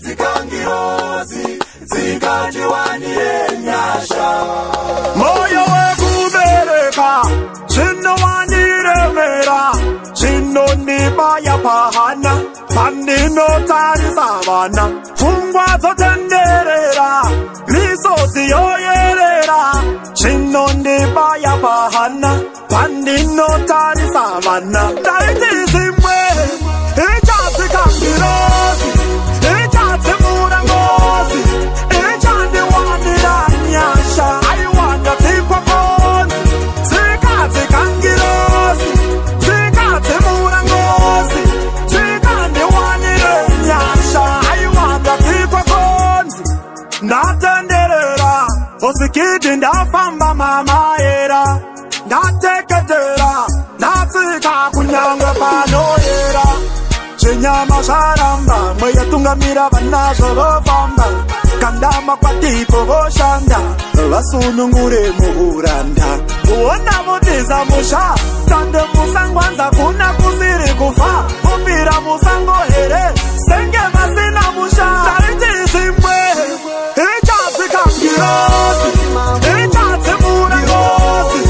Zikangirozi, zikatiwanire nyasha. Moyo wekubereka, zvinowandiremera, zvinondibaya pahana, pandinotarisa vana. Pfungwa dzotenderera, misodzi yoyerera, zvinondibaya pahana, pandinotarisa vana. Ndaiti zvimwe, ichazikangirozi, ichadzimura ngozi, ichandiwanira nyasha. Aiwanda dzikwakonzi, zikadzikangirozi, zikadzimura ngozi, zikandiwanire nyasha. Aiwanda dzikwakonzi, ndatenderera, usikidi ndafamba mamaera, ndateketera, ndatsika kunyangwe panoera. Chinyama zvaramba, mweya tungamira vanazvo vofamba. Kandama kwatipo voshanda, vasunungure muhuranda. Kuona votiza musha, tande musangwanza kuna kusiri kufa. Vopira musango here, senge vasina musha. Taiti zvimwe, ichadzikangirozi, ichadzimura ngozi,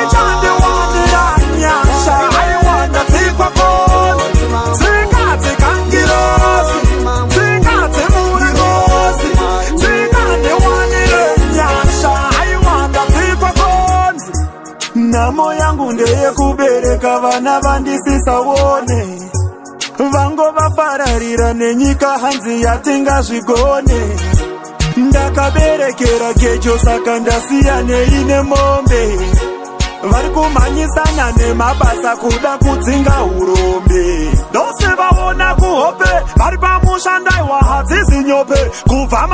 ichandiwanira nyasha. Aiwanda dzikwakonzi, zikadzikangirozi, zikadzimura ngozi, zikandiwanire nyasha. Aiwanda dzikwakonzi. Nhamo yangu ndeyekubereka vana vandisisaone, vangovafararira nenyika hanzi yatingazvigone. Ndakaberekera kejo saka ndasiya neine mombe, vari kumhanyisana nemabasa kuda kudzinga urombe. Ndose vaona kuhope, vari pamushandaiwa hadzizi nyope, kubva